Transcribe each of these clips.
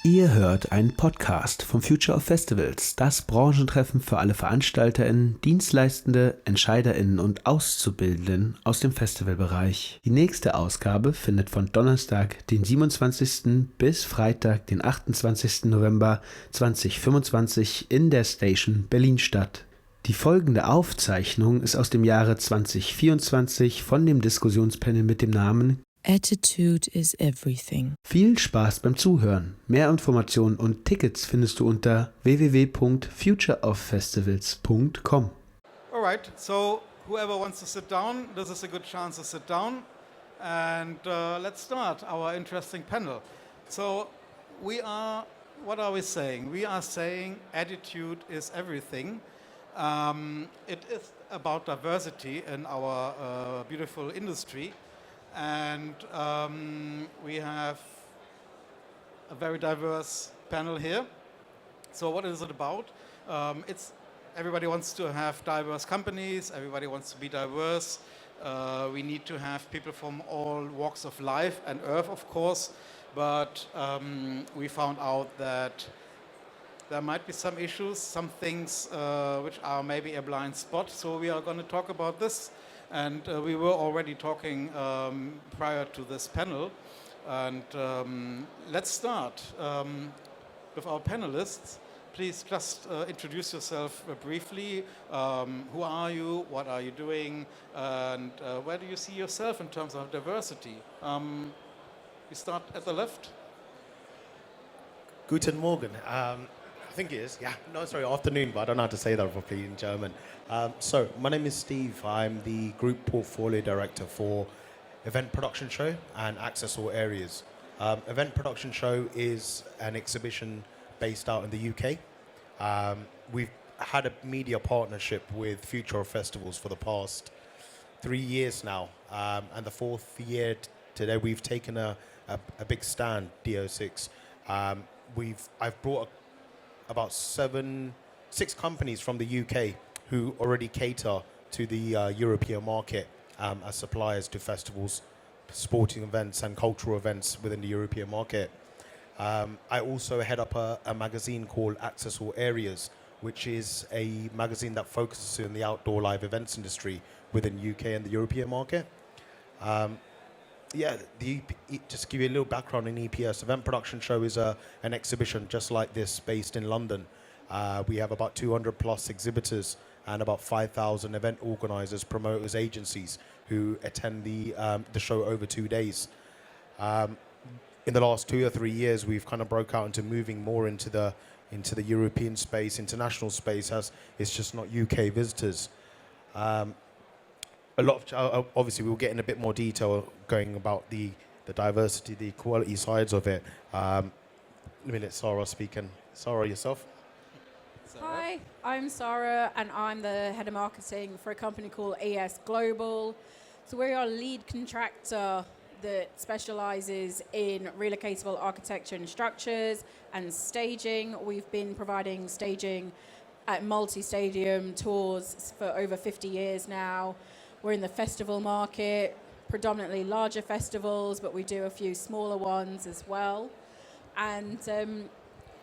Ihr hört einen Podcast vom Future of Festivals, das Branchentreffen für alle VeranstalterInnen, Dienstleistende, EntscheiderInnen und Auszubildenden aus dem Festivalbereich. Die nächste Ausgabe findet von Donnerstag, den 27. bis Freitag, den 28. November 2025 in der Station Berlin statt. Die folgende Aufzeichnung ist aus dem Jahre 2024 von dem Diskussionspanel mit dem Namen Attitude is everything. Viel Spaß beim Zuhören. Mehr Informationen und Tickets findest du unter www.futureoffestivals.com. All right, so whoever wants to sit down, this is a good chance to sit down. And let's start our interesting panel. So what are we saying? We are saying attitude is everything. It is about diversity in our beautiful industry. And we have a very diverse panel here. So what is it about? Everybody wants to have diverse companies. Everybody wants to be diverse. We need to have people from all walks of life and earth, of course. But we found out that there might be some issues, some things which are maybe a blind spot. So we are going to talk about this. And we were already talking prior to this panel. And let's start with our panelists. Please just introduce yourself briefly. Who are you? What are you doing? And where do you see yourself in terms of diversity? We start at the left. Guten Morgen. I think it is. Afternoon, but I don't know how to say that properly in German. So, my name is Steve. I'm the Group Portfolio Director for Event Production Show and Access All Areas. Event Production Show is an exhibition based out in the UK. We've had a media partnership with Future of Festivals for the past 3 years now. And the fourth year today, we've taken a big stand, DO6. I've brought about 6 companies from the UK who already cater to the European market as suppliers to festivals, sporting events and cultural events within the European market. I also head up a magazine called Access All Areas, which is a magazine that focuses on the outdoor live events industry within UK and the European market. Just to give you a little background in EPS, Event Production Show is an exhibition just like this based in London. We have about 200 plus exhibitors and about 5,000 event organizers, promoters, agencies who attend the show over 2 days. In the last 2 or 3 years, we've kind of broke out into moving more into the European space, international space, as it's just not UK visitors. Obviously, we'll get in a bit more detail going about the diversity, the equality sides of it. Let me let Sarah speak. And Sarah, yourself? Hi, I'm Sarah, and I'm the head of marketing for a company called ES Global. So we're our lead contractor that specializes in relocatable architecture and structures and staging. We've been providing staging at multi-stadium tours for over 50 years now. We're in the festival market, predominantly larger festivals, but we do a few smaller ones as well. And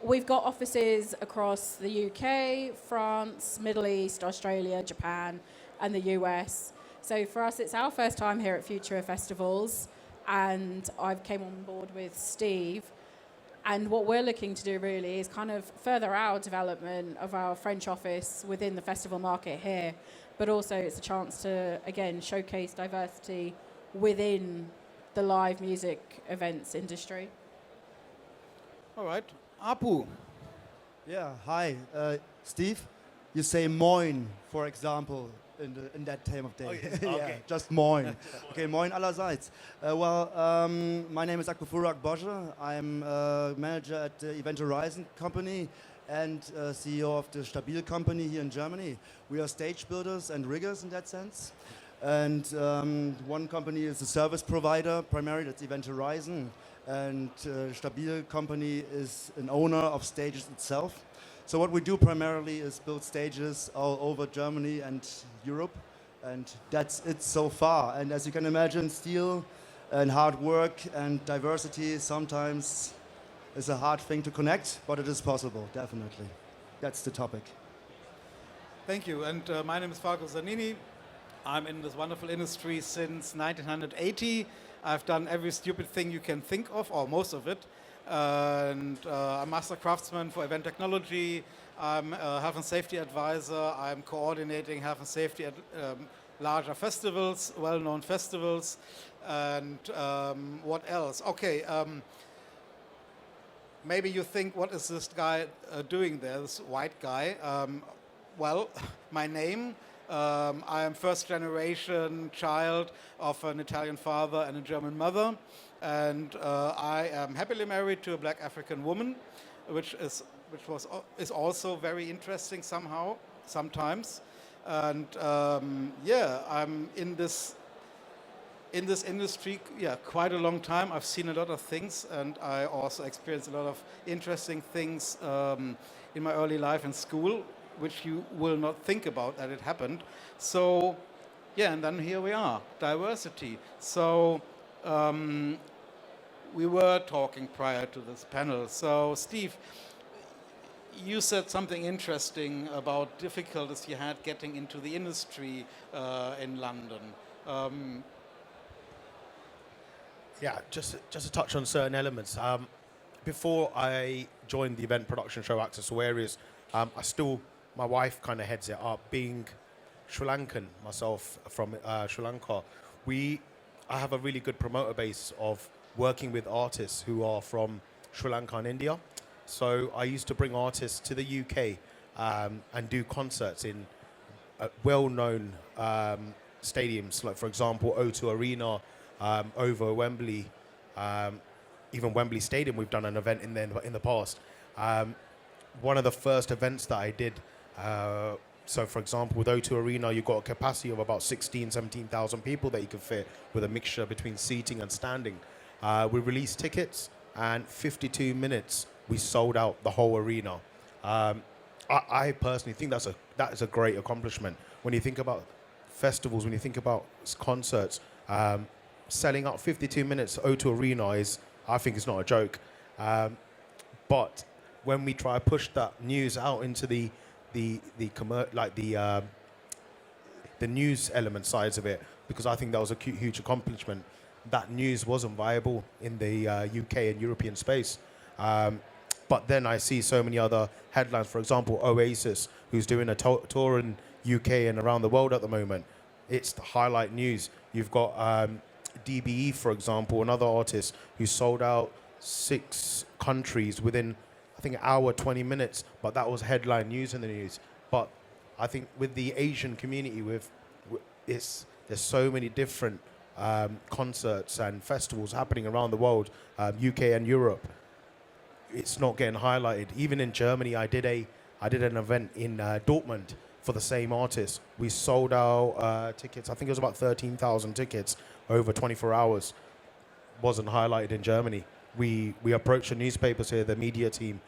we've got offices across the UK, France, Middle East, Australia, Japan, and the US. So for us, it's our first time here at Future Festivals, and I've came on board with Steve. And what we're looking to do really is kind of further our development of our French office within the festival market here, but also it's a chance to, again, showcase diversity within the live music events industry. All right, Apu. Yeah, hi, Steve. You say moin, for example, in that time of day. Oh, yes. Yeah, Okay. just moin. Okay, moin allerseits. My name is Akbufurak Bosche. I'm manager at the Event Horizon company and CEO of the Stabil company here in Germany. We are stage builders and riggers in that sense. And one company is a service provider, primarily that's Event Horizon. And Stabil company is an owner of stages itself. So what we do primarily is build stages all over Germany and Europe, and that's it so far. And as you can imagine, steel and hard work and diversity sometimes It's a hard thing to connect, but it is possible, definitely. That's the topic. Thank you. And my name is Falco Zanini. I'm in this wonderful industry since 1980. I've done every stupid thing you can think of, or most of it. And I'm master craftsman for event technology. I'm a health and safety advisor. I'm coordinating health and safety at larger festivals, well-known festivals. And what else? Okay. Maybe you think, what is this guy doing there, this white guy? Well, my name, I am first generation child of an Italian father and a German mother. And I am happily married to a black African woman, which is also very interesting somehow, sometimes. And yeah, I'm in this industry, quite a long time. I've seen a lot of things, and I also experienced a lot of interesting things in my early life in school, which you will not think about that it happened. So, yeah, and then here we are, diversity. So, we were talking prior to this panel. So, Steve, you said something interesting about difficulties you had getting into the industry in London. Yeah, just to touch on certain elements. Before I joined the event production show Access to Areas, my wife kind of heads it up. Being Sri Lankan, myself from Sri Lanka, I have a really good promoter base of working with artists who are from Sri Lanka and India. So I used to bring artists to the UK and do concerts in well-known stadiums, like for example O2 Arena, over Wembley, even Wembley Stadium. We've done an event in the past. One of the first events that I did. So, for example, with O2 Arena, you've got a capacity of about 17,000 people that you can fit with a mixture between seating and standing. We released tickets, and 52 minutes we sold out the whole arena. I personally think that is a great accomplishment. When you think about festivals, when you think about concerts, selling out 52 minutes O2 Arena I think it's not a joke. But when we try to push that news out into the news element sides of it, because I think that was a huge accomplishment. That news wasn't viable in the UK and European space. But then I see so many other headlines. For example, Oasis, who's doing a tour in UK and around the world at the moment. It's the highlight news. You've got DBE, for example, another artist who sold out 6 countries within, I think, an hour, 20 minutes. But that was headline news in the news. But I think with the Asian community, there's so many different concerts and festivals happening around the world, UK and Europe. It's not getting highlighted. Even in Germany, I did an event in Dortmund for the same artist. We sold out tickets. I think it was about 13,000 tickets over 24 hours. Wasn't highlighted in Germany. We approached the newspapers here. The media team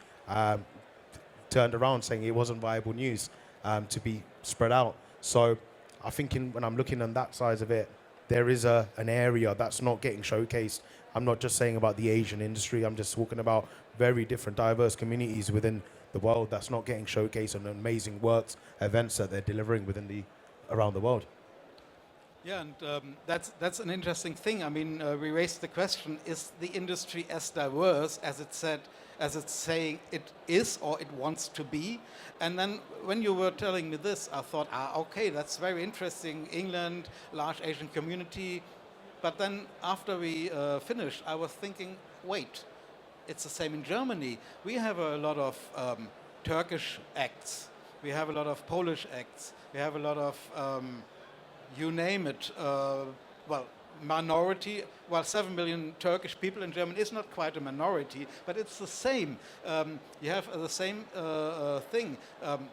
turned around saying it wasn't viable news to be spread out. So I think when I'm looking on that side of it, there is an area that's not getting showcased. I'm not just saying about the Asian industry. I'm just talking about very different, diverse communities within the world that's not getting showcased, and amazing works, events that they're delivering around the world. Yeah, and that's an interesting thing. I mean, we raised the question: is the industry as diverse as it's saying it is, or it wants to be? And then when you were telling me this, I thought, okay, that's very interesting. England, large Asian community. But then after we finished, I was thinking, wait, it's the same in Germany. We have a lot of Turkish acts. We have a lot of Polish acts. We have a lot of, you name it, minority. Well, 7 million Turkish people in Germany is not quite a minority, but it's the same. You have the same thing.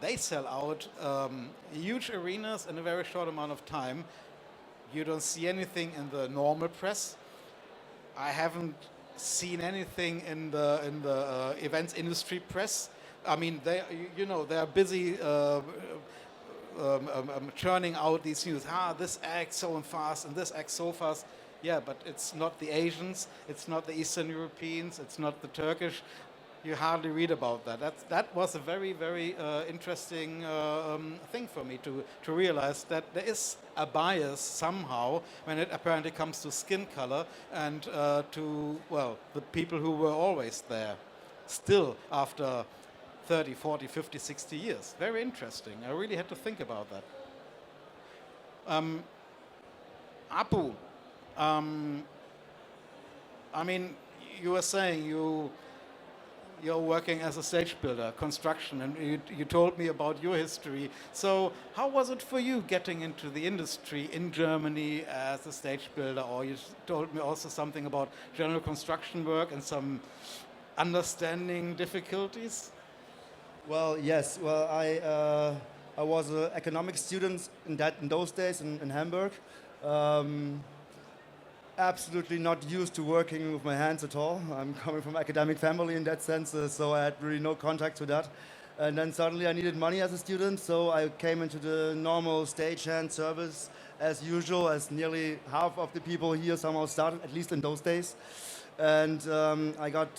They sell out huge arenas in a very short amount of time. You don't see anything in the normal press. I haven't seen anything in the events industry press. I mean, they are busy churning out these news. This act so fast and this act so fast. Yeah, but it's not the Asians, it's not the Eastern Europeans, it's not the Turkish. You hardly read about that. That was a very, very interesting thing for me to realize that there is a bias somehow when it apparently comes to skin color and to, well, the people who were always there, still after 30, 40, 50, 60 years. Very interesting. I really had to think about that. Apu, I mean, you were saying you're working as a stage builder, construction, and you told me about your history. So how was it for you getting into the industry in Germany as a stage builder? Or you told me also something about general construction work and some understanding difficulties? Well, yes. Well, I was an economics student in those days in Hamburg. Absolutely not used to working with my hands at all. I'm coming from an academic family in that sense, so I had really no contact to that. And then suddenly I needed money as a student, so I came into the normal stagehand service as usual, as nearly half of the people here somehow started, at least in those days. And I got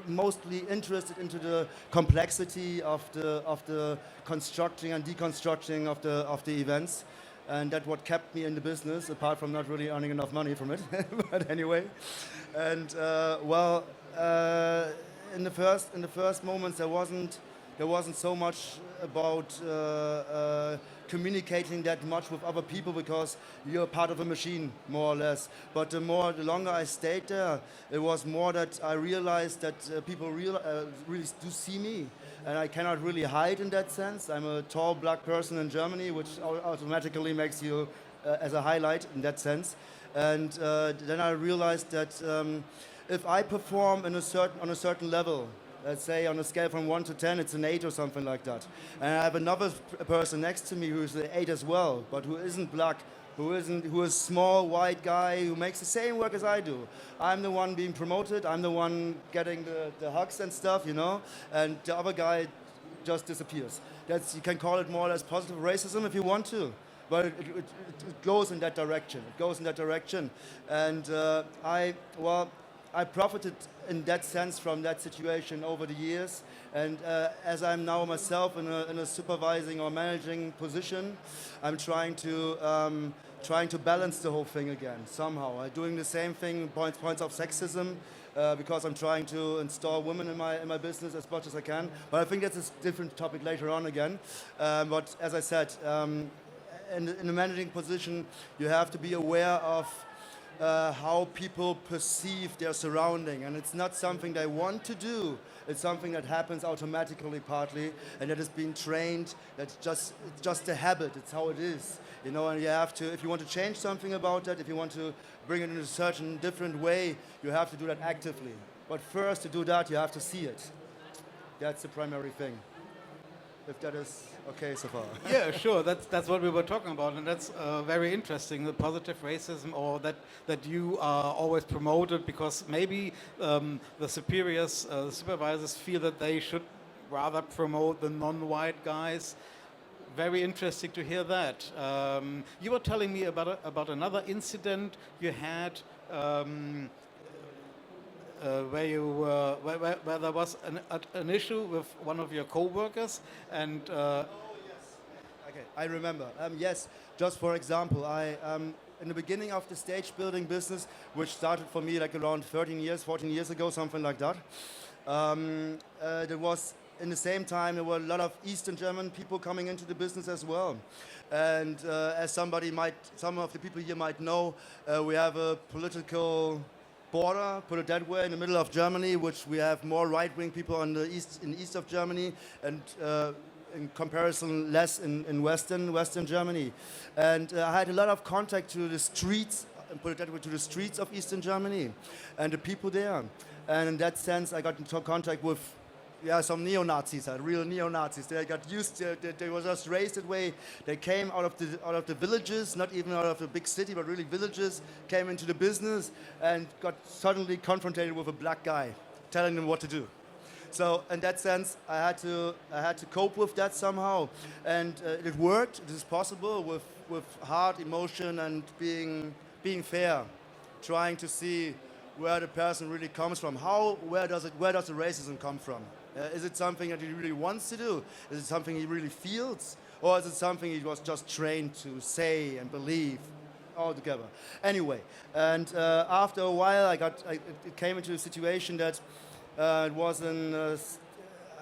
mostly interested into the complexity of the constructing and deconstructing of the events. And that's what kept me in the business, apart from not really earning enough money from it. But anyway, and in the first moments there wasn't so much about communicating that much with other people because you're part of a machine, more or less. But the longer I stayed there, it was more that I realized that people really do see me. And I cannot really hide in that sense. I'm a tall black person in Germany, which automatically makes you as a highlight in that sense. And then I realized that if I perform on a certain level, let's say on a scale from 1 to 10, it's an 8 or something like that. And I have another person next to me who's an 8 as well, but who isn't black, who is small, white guy who makes the same work as I do. I'm the one being promoted, I'm the one getting the hugs and stuff, you know, and the other guy just disappears. You can call it more or less positive racism if you want to, but it goes in that direction. It goes in that direction. And I profited in that sense from that situation over the years. And as I'm now myself in a supervising or managing position, I'm trying to balance the whole thing again somehow. I'm doing the same thing, points of sexism, because I'm trying to install women in my business as much as I can. But I think that's a different topic later on again. But as I said, in a managing position, you have to be aware of how people perceive their surrounding, and it's not something they want to do. It's something that happens automatically, partly, and that is being trained. That's just a habit. It's how it is, you know. And you have to, if you want to change something about that, if you want to bring it in a certain different way, you have to do that actively. But first, to do that, you have to see it. That's the primary thing. If that is okay so far. Yeah, sure. That's what we were talking about, and that's very interesting. The positive racism, or that you are always promoted because maybe the superiors, the supervisors feel that they should rather promote the non-white guys. Very interesting to hear that. You were telling me about another incident you had. Where there was an issue with one of your co-workers, and okay, I remember. Yes, just for example, I in the beginning of the stage building business, which started for me like around 14 years ago, something like that. There was in the same time there were a lot of Eastern German people coming into the business as well. And as some of the people here might know, we have a political border, put it that way, in the middle of Germany, which we have more right-wing people in the east of Germany, and in comparison less in Western Germany. And I had a lot of contact to the streets, and put it that way, to the streets of Eastern Germany and the people there. And in that sense, I got into contact with some neo-Nazis, real neo-Nazis. They got used to, they were just raised that way. They came out of the villages, not even out of the big city, but really villages, came into the business and got suddenly confronted with a black guy telling them what to do. So in that sense, I had to cope with that somehow, and it worked. It is possible with heart, emotion, and being fair, trying to see where the person really comes from. Where does the racism come from? Is it something that he really wants to do? Is it something he really feels? Or is it something he was just trained to say and believe altogether? Anyway, and after a while, it came into a situation that it was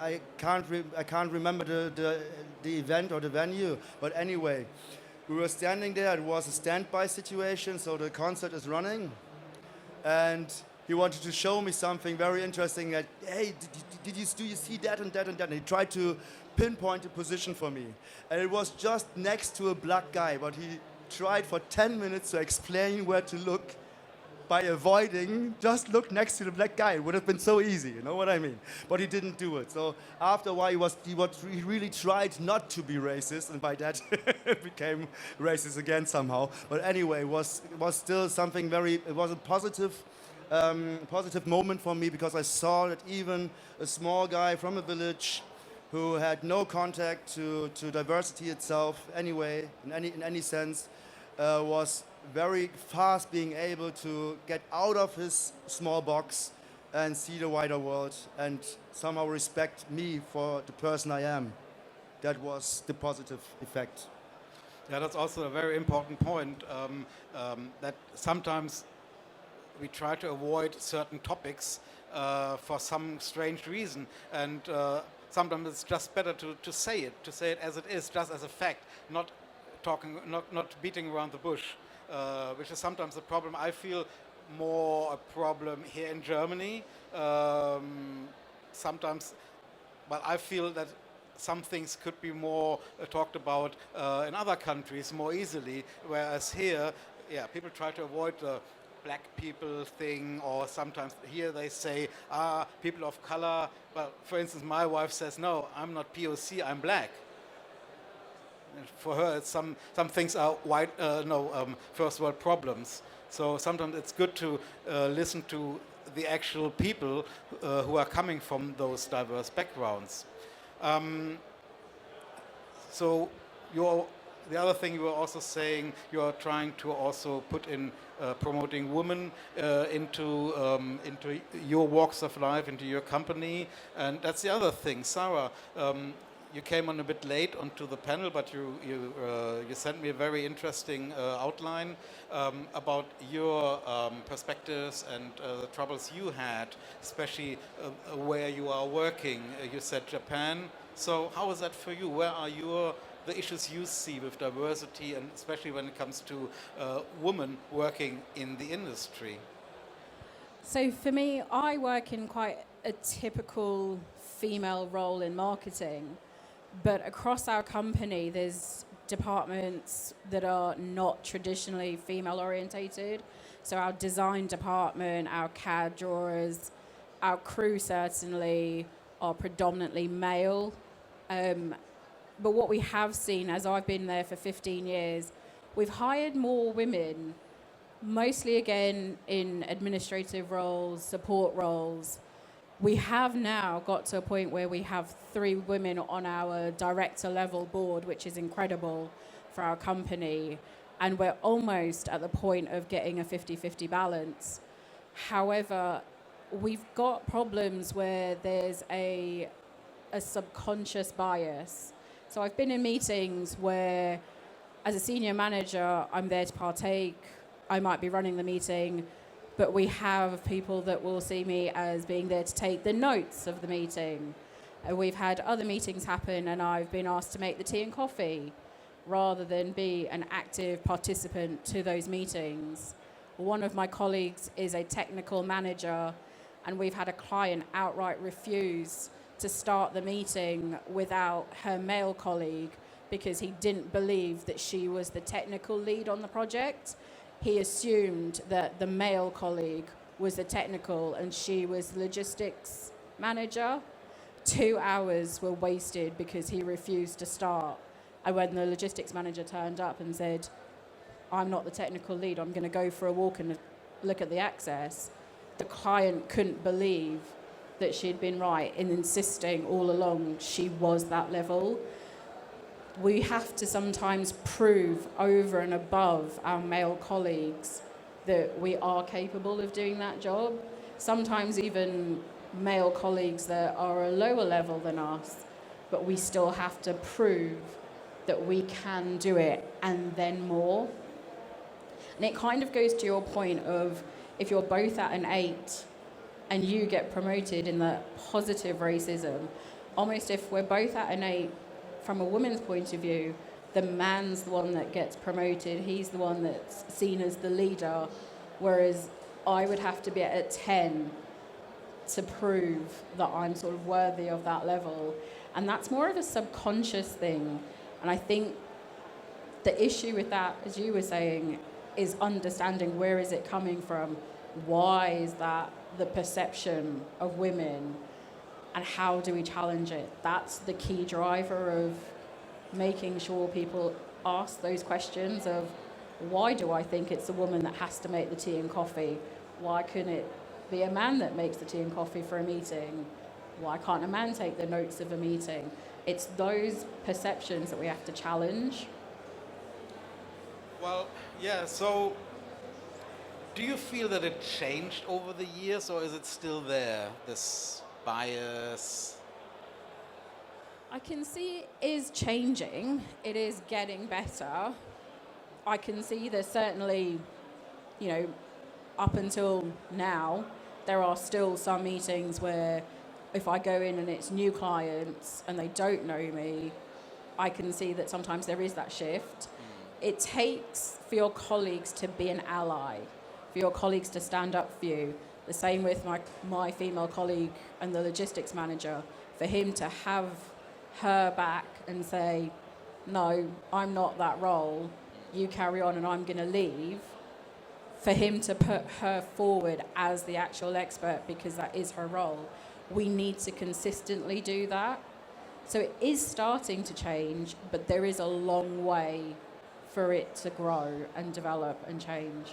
I can't remember the event or the venue, but anyway, we were standing there. It was a standby situation, so the concert is running, and he wanted to show me something very interesting. That, hey, do you see that and that and that? And he tried to pinpoint a position for me, and it was just next to a black guy. But he tried for 10 minutes to explain where to look by avoiding just look next to the black guy. It would have been so easy, you know what I mean? But he didn't do it. So after a while, he really tried not to be racist, and by that it became racist again somehow. But anyway, it was still something it was a positive moment for me, because I saw that even a small guy from a village who had no contact to diversity itself anyway, in any sense, was very fast being able to get out of his small box and see the wider world and somehow respect me for the person I am. That was the positive effect. Yeah, that's also a very important point, that sometimes we try to avoid certain topics for some strange reason, and sometimes it's just better to say it as it is, just as a fact, not beating around the bush, which is sometimes a problem. I feel more a problem here in Germany. Sometimes, but I feel that some things could be more talked about in other countries more easily, whereas here, people try to avoid the black people thing, or sometimes here they say, people of color. Well, for instance, my wife says, no, I'm not POC, I'm black. And for her, it's some things are white, first world problems. So sometimes it's good to listen to the actual people who are coming from those diverse backgrounds. So the other thing you were also saying, you are trying to also put in promoting women into your walks of life, into your company, and that's the other thing. Sarah, you came on a bit late onto the panel, but you sent me a very interesting outline about your perspectives and the troubles you had, especially where you are working. You said Japan. So how is that for you? Where are the issues you see with diversity, and especially when it comes to women working in the industry? So for me, I work in quite a typical female role in marketing, but across our company, there's departments that are not traditionally female orientated. So our design department, our CAD drawers, our crew certainly are predominantly male. But what we have seen, as I've been there for 15 years, we've hired more women, mostly again in administrative roles, support roles. We have now got to a point where we have 3 women on our director level board, which is incredible for our company. And we're almost at the point of getting a 50-50 balance. However, we've got problems where there's a subconscious bias. So I've been in meetings where, as a senior manager, I'm there to partake. I might be running the meeting, but we have people that will see me as being there to take the notes of the meeting. We've had other meetings happen, and I've been asked to make the tea and coffee rather than be an active participant to those meetings. One of my colleagues is a technical manager, and we've had a client outright refuse to start the meeting without her male colleague because he didn't believe that she was the technical lead on the project. He assumed that the male colleague was the technical and she was the logistics manager. 2 hours were wasted because he refused to start. And when the logistics manager turned up and said, I'm not the technical lead, I'm going to go for a walk and look at the access, the client couldn't believe that she'd been right in insisting all along she was that level. We have to sometimes prove over and above our male colleagues that we are capable of doing that job. Sometimes even male colleagues that are a lower level than us, but we still have to prove that we can do it and then more. And it kind of goes to your point of if you're both at an 8 and you get promoted in the positive racism, almost if we're both at an 8, from a woman's point of view, the man's the one that gets promoted, he's the one that's seen as the leader, whereas I would have to be at a 10 to prove that I'm sort of worthy of that level. And that's more of a subconscious thing. And I think the issue with that, as you were saying, is understanding where is it coming from, why is that the perception of women, and how do we challenge it? That's the key driver of making sure people ask those questions of, why do I think it's a woman that has to make the tea and coffee? Why couldn't it be a man that makes the tea and coffee for a meeting? Why can't a man take the notes of a meeting? It's those perceptions that we have to challenge. Well, yeah, so do you feel that it changed over the years, or is it still there, this bias? I can see it is changing. It is getting better. I can see there's certainly, up until now, there are still some meetings where if I go in and it's new clients and they don't know me, I can see that sometimes there is that shift. It takes for your colleagues to be an ally, for your colleagues to stand up for you. The same with my female colleague and the logistics manager, for him to have her back and say, no, I'm not that role, you carry on and I'm going to leave, for him to put her forward as the actual expert because that is her role. We need to consistently do that. So it is starting to change, but there is a long way for it to grow and develop and change.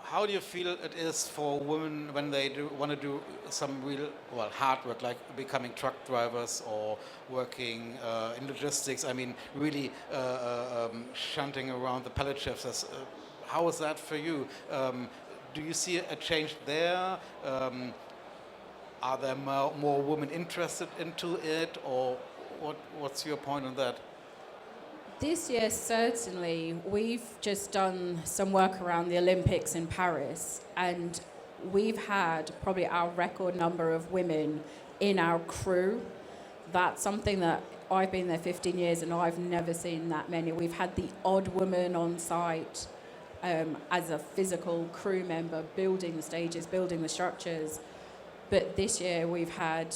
How do you feel it is for women when they want to do some real, hard work, like becoming truck drivers or working in logistics? I mean, really shunting around the pallet shifts. How is that for you? Do you see a change there? Are there more women interested into it, or what's your point on that? This year, certainly, we've just done some work around the Olympics in Paris, and we've had probably our record number of women in our crew. That's something that I've been there 15 years and I've never seen that many. We've had the odd woman on site as a physical crew member, building the stages, building the structures. But this year we've had,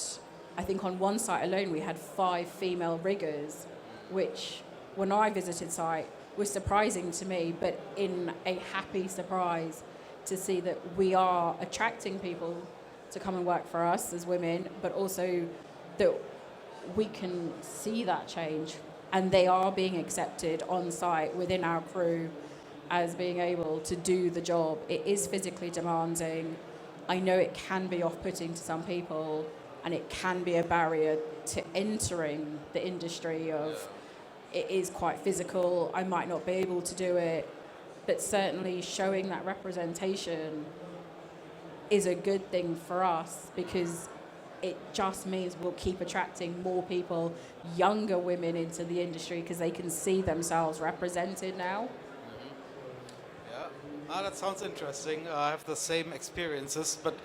I think on one site alone, we had 5 female riggers, which when I visited site was surprising to me, but in a happy surprise to see that we are attracting people to come and work for us as women, but also that we can see that change and they are being accepted on site within our crew as being able to do the job. It is physically demanding. I know it can be off-putting to some people and it can be a barrier to entering the industry of it is quite physical, I might not be able to do it, but certainly showing that representation is a good thing for us because it just means we'll keep attracting more people, younger women into the industry because they can see themselves represented now. Yeah, that sounds interesting. I have the same experiences, but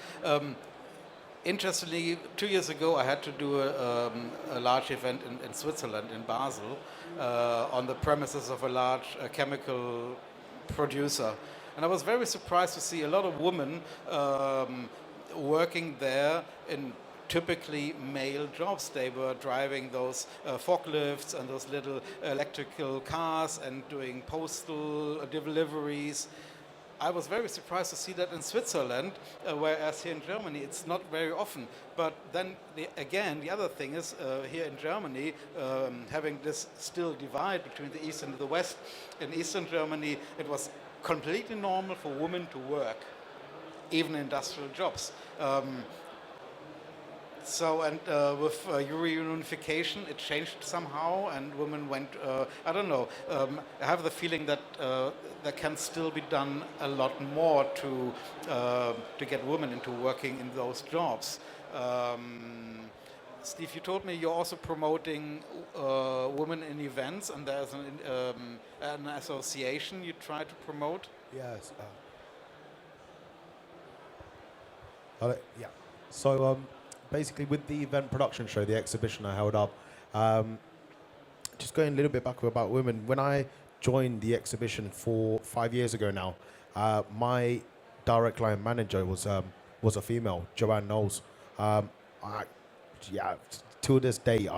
interestingly, 2 years ago I had to do a large event in Switzerland, in Basel, on the premises of a large chemical producer. And I was very surprised to see a lot of women working there in typically male jobs. They were driving those forklifts and those little electrical cars and doing postal deliveries. I was very surprised to see that in Switzerland, whereas here in Germany it's not very often. But then again, the other thing is here in Germany, having this still divide between the East and the West. In Eastern Germany, it was completely normal for women to work. even industrial jobs. With reunification, it changed somehow, and women went. I don't know. I have the feeling that there can still be done a lot more to get women into working in those jobs. Steve, you told me you're also promoting women in events, and there's an association you try to promote. Yes. Yeah. So basically, with the event production show, the exhibition I held up, just going a little bit back about women. When I joined the exhibition 5 years ago now, my direct line manager was a female, Joanne Knowles. To this day,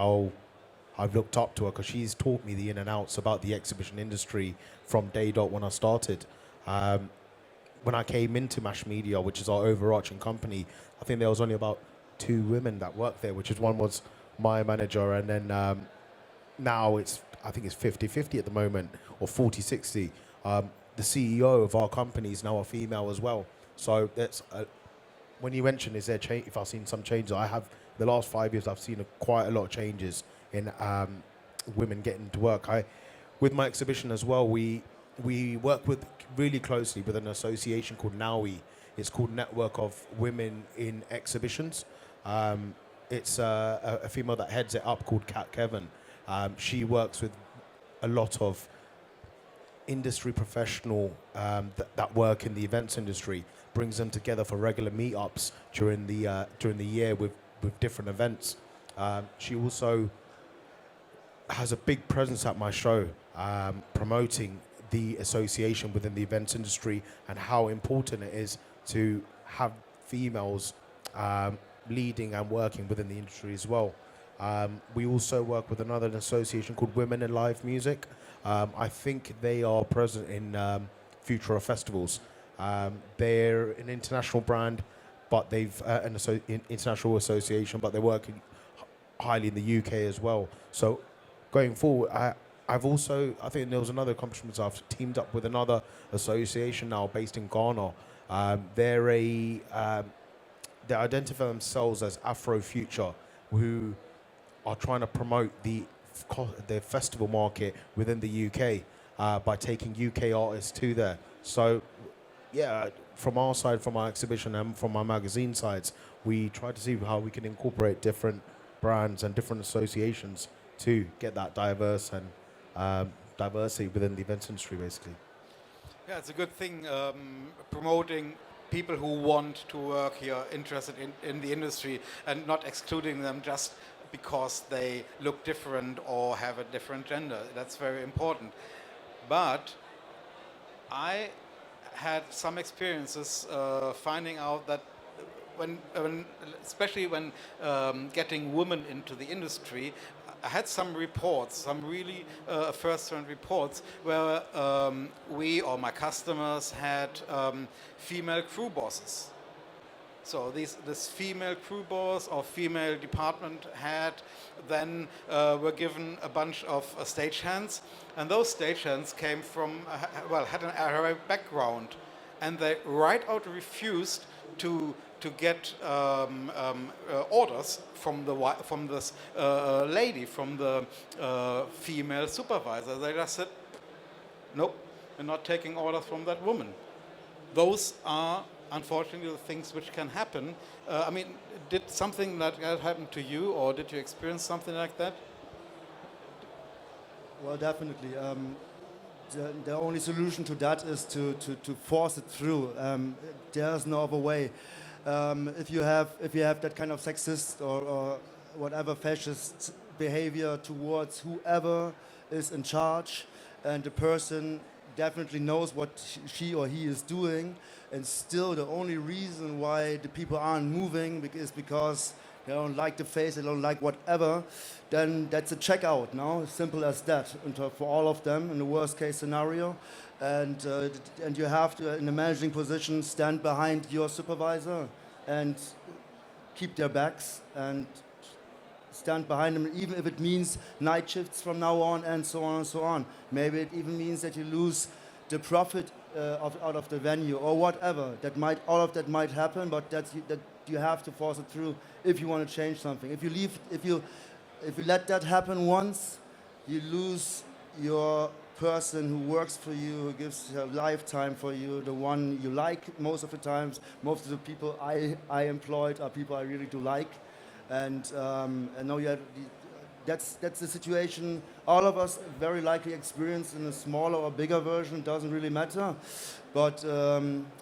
I've looked up to her because she's taught me the in and outs about the exhibition industry from day dot when I started. When I came into Mash Media, which is our overarching company, I think there was only about 2 women that worked there, which is one was my manager, and then now I think it's 50-50 at the moment, or 40-60. The CEO of our company is now a female as well. So that's when you mentioned is there change? If I've seen some changes, I have. The last 5 years, I've seen quite a lot of changes in women getting to work. With my exhibition as well, we work with really closely with an association called NAWI. It's called Network of Women in Exhibitions. It's a female that heads it up called Kat Kevin. She works with a lot of industry professional that work in the events industry, brings them together for regular meetups during the year with different events. She also has a big presence at my show, promoting the association within the events industry and how important it is to have females leading and working within the industry as well. We also work with another association called Women in Live Music. I think they are present in Future of Festivals. They're an international brand, but they've an international association, but they're working highly in the UK as well. So going forward, I think there was another accomplishment. I've teamed up with another association now based in Ghana. They identify themselves as Afrofuture, who are trying to promote the festival market within the UK by taking UK artists to there. So, yeah, from our side, from our exhibition and from our magazine sides, we try to see how we can incorporate different brands and different associations to get that diverse and diversity within the events industry, basically. Yeah, it's a good thing promoting people who want to work here, interested in the industry, and not excluding them just because they look different or have a different gender. That's very important. But I had some experiences finding out that especially when getting women into the industry, I had some reports, some really first-hand reports where we or my customers had female crew bosses. So this female crew boss or female department head then were given a bunch of stagehands, and those stagehands came from, had an Arab background, and they right out refused to get orders from this lady, from the female supervisor. They just said, nope, we're not taking orders from that woman. Those are unfortunately the things which can happen. Did something like that happen to you, or did you experience something like that? Well, definitely. The only solution to that is to force it through. There's no other way. If you have that kind of sexist or whatever fascist behavior towards whoever is in charge, and the person definitely knows what she or he is doing, and still the only reason why the people aren't moving is because they don't like the face, they don't like whatever, then that's a checkout, no? Simple as that, and for all of them in the worst case scenario. And you have to, in a managing position, stand behind your supervisor and keep their backs and stand behind them, even if it means night shifts from now on and so on and so on. Maybe it even means that you lose the profit out of the venue or whatever. All of that might happen, but that you have to force it through if you want to change something. If you let that happen once, you lose your person who works for you, who gives her lifetime for you, the one you like most of the times. Most of the people I employed are people I really do like, and now that's the situation all of us very likely experience in a smaller or bigger version. Doesn't really matter, but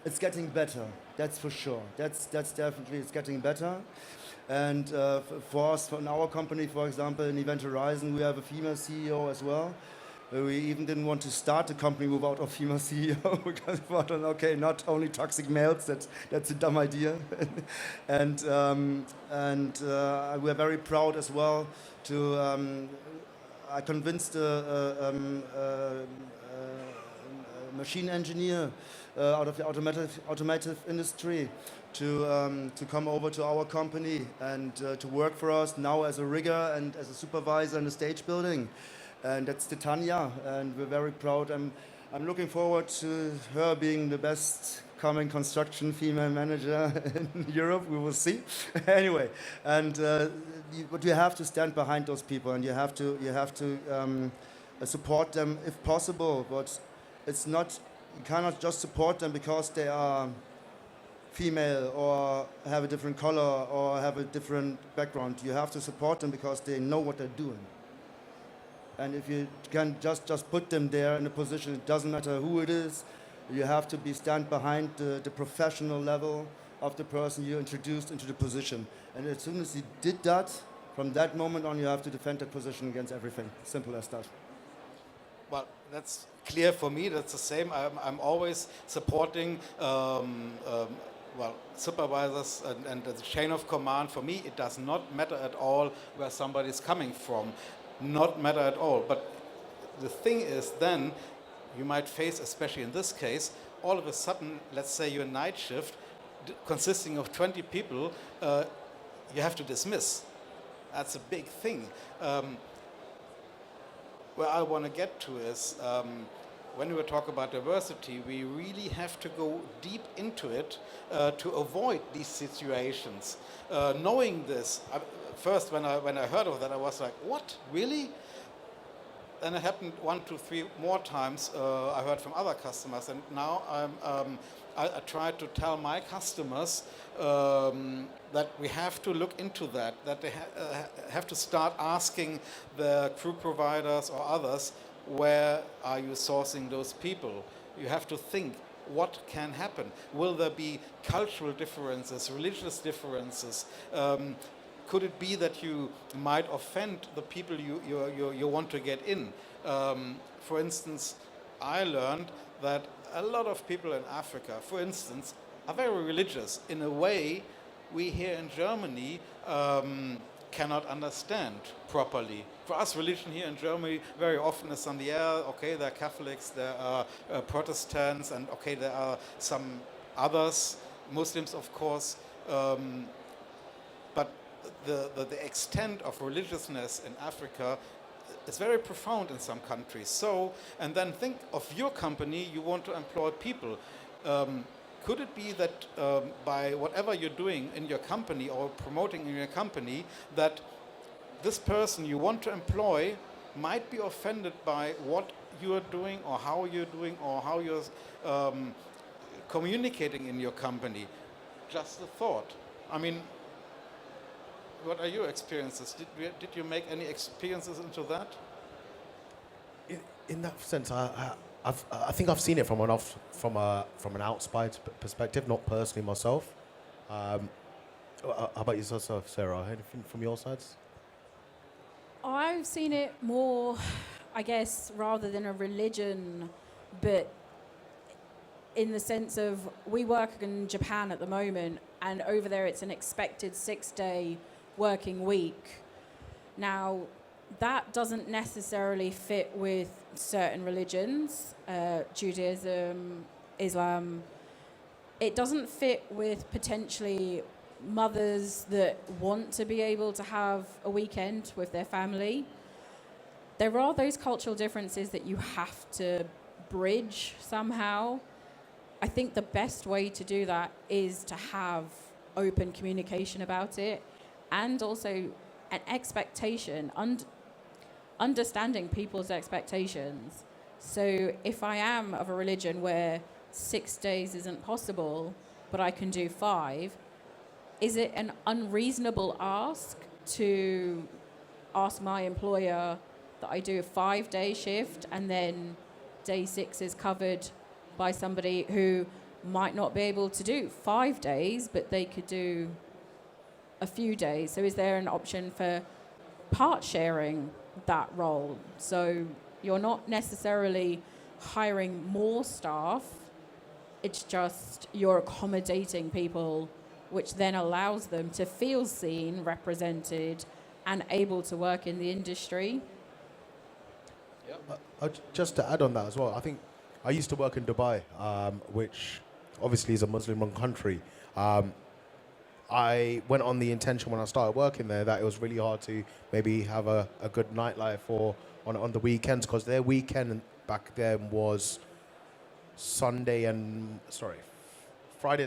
it's getting better. That's for sure. That's definitely, it's getting better. And for us, in our company, for example, in Event Horizon, we have a female CEO as well. We even didn't want to start the company without a female CEO because we thought, okay, not only toxic males, that's a dumb idea. and we're very proud as well to, I convinced a machine engineer out of the automotive industry to come over to our company and to work for us now as a rigger and as a supervisor in the stage building. And that's Titania, and we're very proud. I'm looking forward to her being the best coming construction female manager in Europe. We will see. Anyway, and but you have to stand behind those people, and you have to support them if possible. But it's not, you cannot just support them because they are female or have a different color or have a different background. You have to support them because they know what they're doing. And if you can just put them there in a position, it doesn't matter who it is, you have to stand behind the professional level of the person you introduced into the position. And as soon as you did that, from that moment on, you have to defend that position against everything. Simple as that. Well, that's clear for me. That's the same. I'm always supporting supervisors and the chain of command. For me, it does not matter at all where somebody is coming from. Not matter at all. But the thing is then you might face, especially in this case, all of a sudden, let's say your night shift consisting of 20 people, you have to dismiss. That's a big thing. Where I want to get to is when we talk about diversity, we really have to go deep into it to avoid these situations. Knowing this, first when I heard of that, I was like, what, really? And it happened 1, 2, 3 more times. I heard from other customers, and now I try to tell my customers that we have to look into that they have to start asking the crew providers or others, where are you sourcing those people? You have to think, what can happen? Will there be cultural differences, religious differences? Could it be that you might offend the people you want to get in? For instance, I learned that a lot of people in Africa, for instance, are very religious in a way we here in Germany cannot understand properly. For us, religion here in Germany very often is on the air. Okay, there are Catholics, there are Protestants, and okay, there are some others, Muslims, of course. But the extent of religiousness in Africa is very profound in some countries. So, and then think of your company, you want to employ people. Could it be that by whatever you're doing in your company or promoting in your company, that this person you want to employ might be offended by what you are doing or how you're doing or how you're communicating in your company? Just a thought. I mean, what are your experiences? Did you make any experiences into that? In that sense, I think I've seen it from an outside perspective, not personally myself. How about yourself, Sarah? Anything from your sides? I've seen it more, I guess, rather than a religion, but in the sense of, we work in Japan at the moment, and over there it's an expected 6-day working week. Now, that doesn't necessarily fit with certain religions, Judaism, Islam. It doesn't fit with potentially mothers that want to be able to have a weekend with their family. There are those cultural differences that you have to bridge somehow. I think the best way to do that is to have open communication about it, and also an expectation, understanding people's expectations. So if I am of a religion where 6 days isn't possible, but I can do 5, is it an unreasonable ask to ask my employer that I do a 5-day shift and then day 6 is covered by somebody who might not be able to do 5 days, but they could do a few days? So is there an option for part sharing that role? So you're not necessarily hiring more staff, it's just you're accommodating people, which then allows them to feel seen, represented, and able to work in the industry. Just to add on that as well, I think I used to work in Dubai, which obviously is a Muslim-run country. I went on the intention when I started working there that it was really hard to maybe have a good nightlife or on the weekends, because their weekend back then was Friday and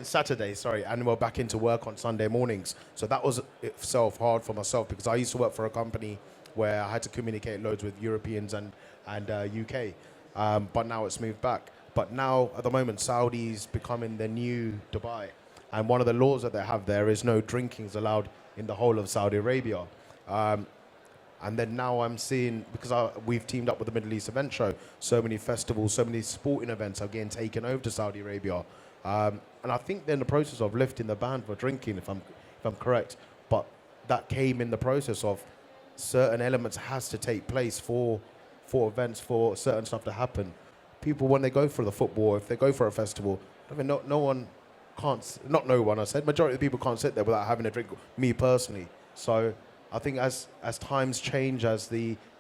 Saturday, and we're back into work on Sunday mornings. So that was itself hard for myself, because I used to work for a company where I had to communicate loads with Europeans and UK, but now it's moved back. But now, at the moment, Saudi's becoming the new Dubai. And one of the laws that they have there is no drinking is allowed in the whole of Saudi Arabia. And then now I'm seeing, because we've teamed up with the Middle East Event Show, so many festivals, so many sporting events are getting taken over to Saudi Arabia. And I think they're in the process of lifting the ban for drinking, if I'm correct. But that came in the process of certain elements has to take place for events, for certain stuff to happen. People, when they go for the football, if they go for a festival, I mean, no one can't, not no one, I said, majority of the people can't sit there without having a drink, me personally. So I think as times change, as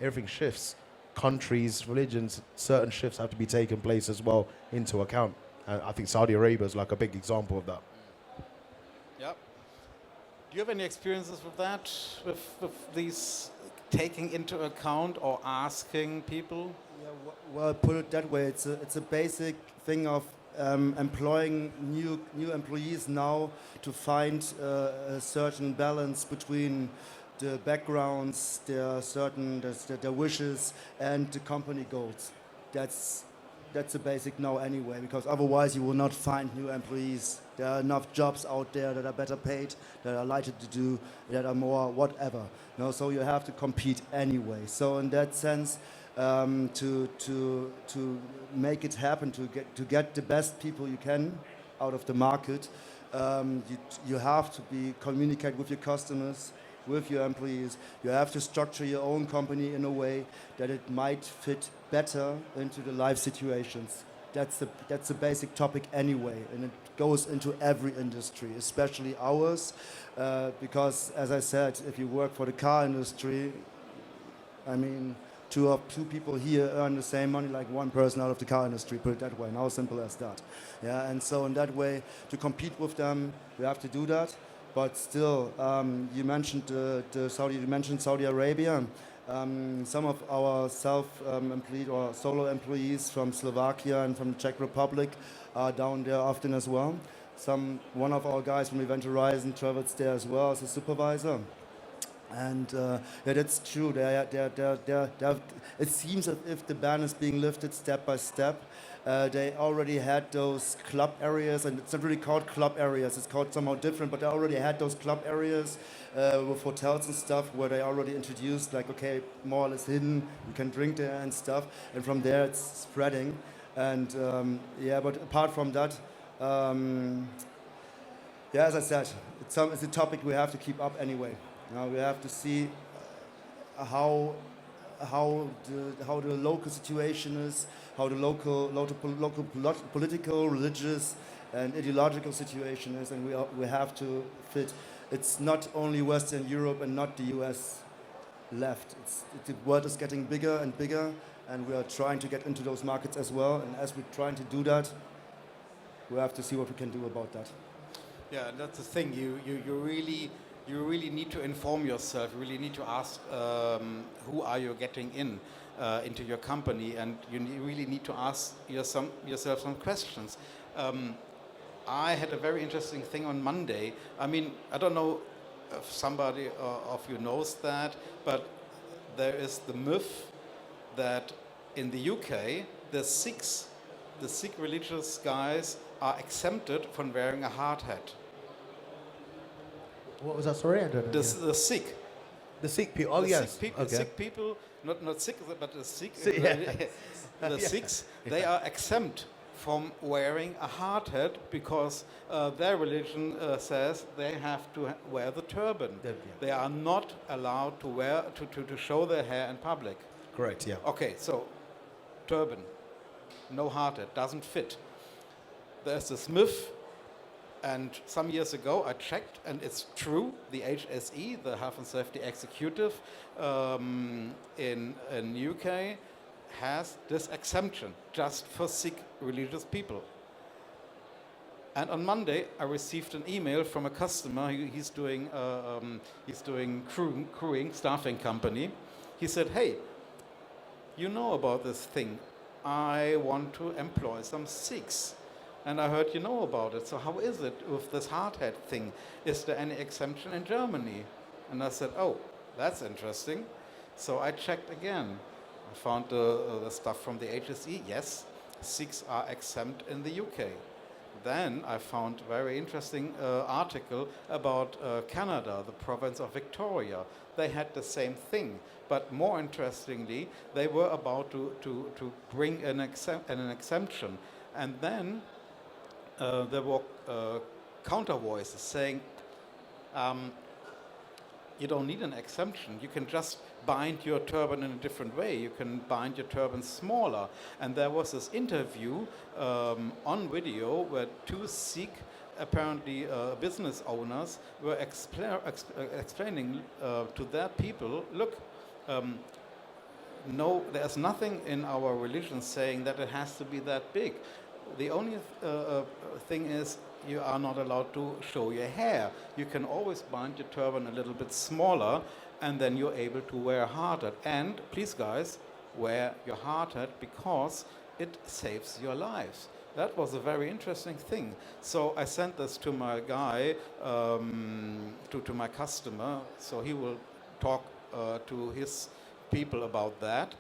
everything shifts, countries, religions, certain shifts have to be taken place as well into account. And I think Saudi Arabia is like a big example of that. Yep. Do you have any experiences with that, with these taking into account or asking people? Yeah, well, put it that way, it's a basic thing of employing new employees now to find a certain balance between the backgrounds, their wishes, and the company goals. That's a basic now anyway, because otherwise you will not find new employees. There are enough jobs out there that are better paid, that are lighter to do, that are more whatever. So you have to compete anyway. So in that sense, to make it happen, to get the best people you can out of the market, you have to communicate with your customers, with your employees. You have to structure your own company in a way that it might fit better into the life situations. That's a basic topic anyway, and it goes into every industry, especially ours, because as I said, if you work for the car industry, I mean, two people here earn the same money like one person out of the car industry, put it that way, and how simple as that. Yeah, and so in that way, to compete with them, we have to do that. But still, you mentioned Saudi Arabia. Some of our self-employed or solo employees from Slovakia and from the Czech Republic are down there often as well. One of our guys from Event Horizon travels there as well as a supervisor. And yeah, that's true. It seems as if the ban is being lifted step by step. They already had those club areas, and it's not really called club areas, it's called somehow different, but they already had those club areas with hotels and stuff where they already introduced, like, okay, more or less hidden, you can drink there and stuff, and from there it's spreading. And yeah, but apart from that, yeah, as I said, it's a topic we have to keep up anyway. We have to see how the local situation is, how the local political, religious, and ideological situation is, and we have to fit. It's not only Western Europe and not the US left. The world is getting bigger and bigger, and we are trying to get into those markets as well. And as we're trying to do that, we have to see what we can do about that. Yeah, that's the thing. You really need to inform yourself. You really need to ask who are you getting into your company, and you really need to ask yourself some questions. I had a very interesting thing on Monday. I mean, I don't know if somebody of you knows that, but there is the myth that in the UK, the Sikh religious guys are exempted from wearing a hard hat. What was that? Sorry, I don't know. The Sikh. The Sikh people. Oh, The yes. Sikh people, not Sikh, but the Sikh, Yeah. the Sikhs, they are exempt from wearing a hard hat because their religion says they have to wear the turban. They are not allowed to wear to show their hair in public. Correct, yeah. Okay, so turban, no hard hat, doesn't fit. There's this myth, and some years ago I checked, and it's true. The HSE, the Health and Safety Executive in UK, has this exemption just for Sikh religious people. And on Monday, I received an email from a customer. He's doing crewing, staffing company. He said, "Hey, you know about this thing? I want to employ some Sikhs, and I heard you know about it. So how is it with this hard hat thing? Is there any exemption in Germany?" And I said, "Oh, that's interesting." So I checked again. I found the stuff from the HSE. Yes, Sikhs are exempt in the UK. Then I found a very interesting article about Canada, the province of Victoria. They had the same thing, but more interestingly, they were about to bring an exemption. And then there were counter voices saying, you don't need an exemption. You can just bind your turban in a different way. You can bind your turban smaller. And there was this interview on video where two Sikh, apparently business owners, were explaining to their people, look, no, there's nothing in our religion saying that it has to be that big. The only thing is you are not allowed to show your hair. You can always bind your turban a little bit smaller, and then you're able to wear a hard hat. And please, guys, wear your hard hat because it saves your lives. That was a very interesting thing. So I sent this to my guy, to my customer, so he will talk to his people about that.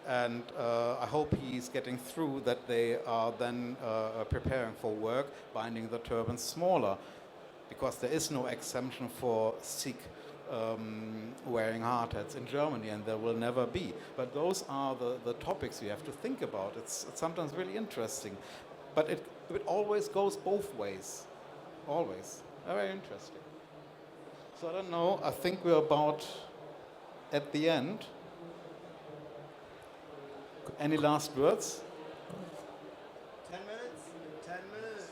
And I hope he's getting through that they are then preparing for work, binding the turban smaller, because there is no exemption for Sikh wearing hard hats in Germany, and there will never be. But those are the topics you have to think about. It's sometimes really interesting. But it always goes both ways. Always. Very interesting. So I don't know, I think we're about at the end. Any last words? 10 minutes? 10 minutes.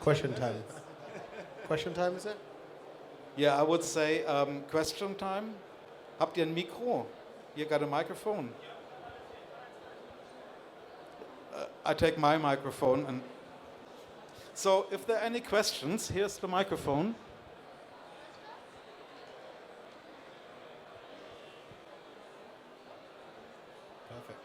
Question time. Question time, is it? Yeah, I would say question time. Habt ihr ein Mikro? You got a microphone? I take my microphone. And so if there are any questions, here's the microphone. Perfect.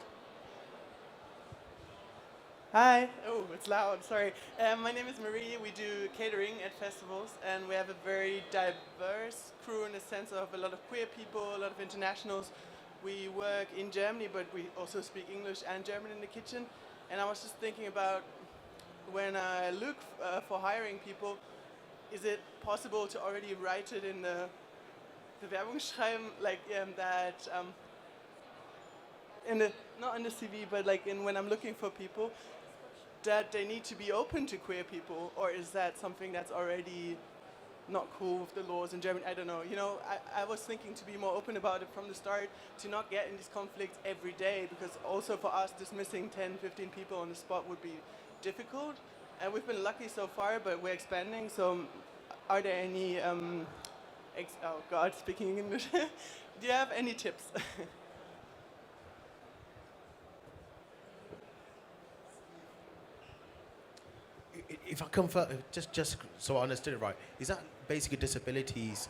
Hi. Oh, it's loud. Sorry. My name is Marie. We do catering at festivals, and we have a very diverse crew in the sense of a lot of queer people, a lot of internationals. We work in Germany, but we also speak English and German in the kitchen. And I was just thinking about when I look for hiring people, is it possible to already write it in the Bewerbungsschreiben, like that? Not in the CV, but like when I'm looking for people, that they need to be open to queer people, or is that something that's already not cool with the laws in Germany? I don't know. You know, I was thinking to be more open about it from the start, to not get in these conflicts every day, because also for us, dismissing 10, 15 people on the spot would be difficult. And we've been lucky so far, but we're expanding. So are there any, oh God, speaking English. Do you have any tips? If I confirm, just so I understood it right, is that basically disabilities,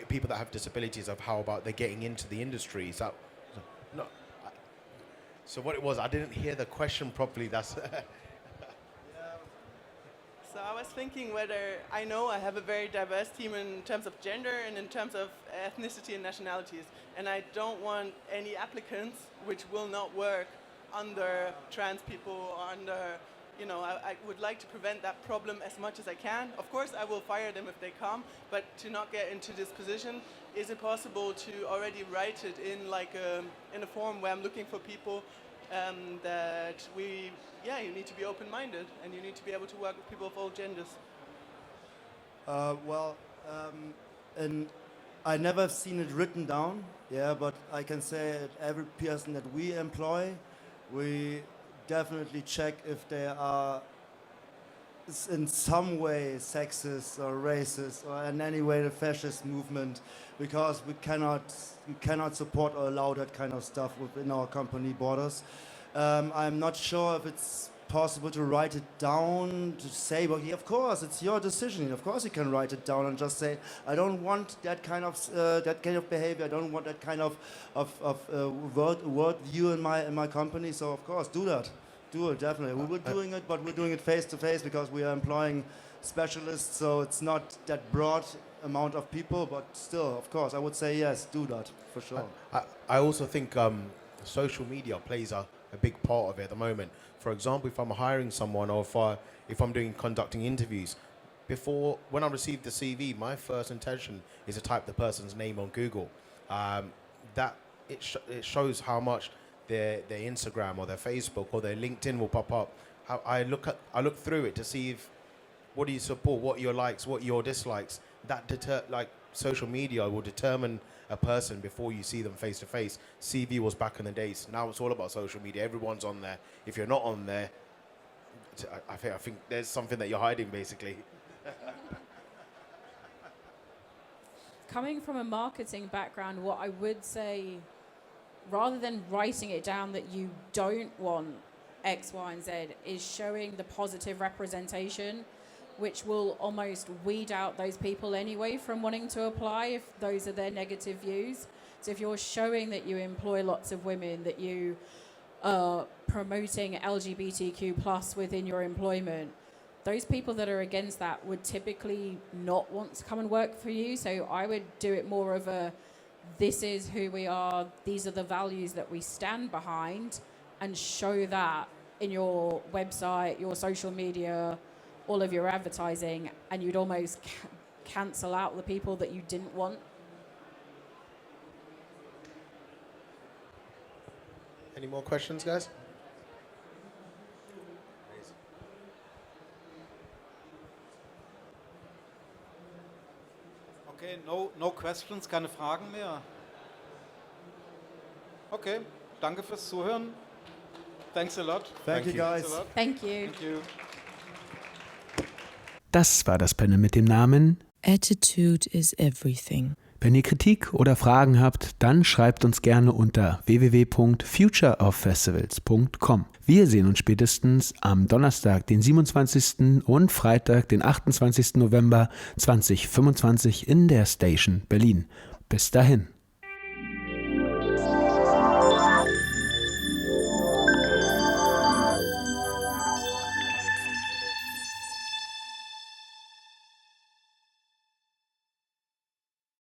people that have disabilities, of how about they're getting into the industry? Is that no? So what it was, I didn't hear the question properly. That's was thinking whether I know I have a very diverse team in terms of gender and in terms of ethnicity and nationalities, and I don't want any applicants which will not work under trans people or under, I would like to prevent that problem as much as I can. Of course, I will fire them if they come, but to not get into this position, is it possible to already write it in in a form where I'm looking for people that you need to be open-minded and you need to be able to work with people of all genders. And I never seen it written down, but I can say that every person that we employ, we definitely check if they are in some way sexist or racist or in any way the fascist movement, because we cannot support or allow that kind of stuff within our company borders. I'm not sure if it's possible to write it down, to say, well, of course, it's your decision. Of course you can write it down and just say, I don't want that kind of behavior. I don't want that kind of world view in my company. So of course, do that. Do it, definitely. We were doing it, but we're doing it face to face because we are employing specialists. So it's not that broad amount of people, but still, of course, I would say yes, do that for sure. I also think social media plays a big part of it at the moment. For example, if I'm hiring someone or if I'm conducting interviews, when I receive the CV, my first intention is to type the person's name on Google. It shows how much their Instagram or their Facebook or their LinkedIn will pop up. I look through it to see what do you support, what are your likes, what are your dislikes. Social media will determine a person before you see them face to face. CV was back in the days. Now it's all about social media. Everyone's on there. If you're not on there, I think there's something that you're hiding, basically. Coming from a marketing background, what I would say, rather than writing it down that you don't want X, Y, and Z, is showing the positive representation, which will almost weed out those people anyway from wanting to apply if those are their negative views. So if you're showing that you employ lots of women, that you are promoting LGBTQ plus within your employment, those people that are against that would typically not want to come and work for you. So I would do it more of this is who we are, these are the values that we stand behind, and show that in your website, your social media, all of your advertising, and you'd almost cancel out the people that you didn't want. Any more questions, guys? Okay, no questions, keine Fragen mehr. Okay, danke fürs Zuhören. Thanks a lot. Thank you, guys. Thank you. Thank you. Das war das Panel mit dem Namen Attitude is everything. Wenn ihr Kritik oder Fragen habt, dann schreibt uns gerne unter www.futureoffestivals.com. Wir sehen uns spätestens am Donnerstag, den 27. und Freitag, den 28. November 2025 in der Station Berlin. Bis dahin.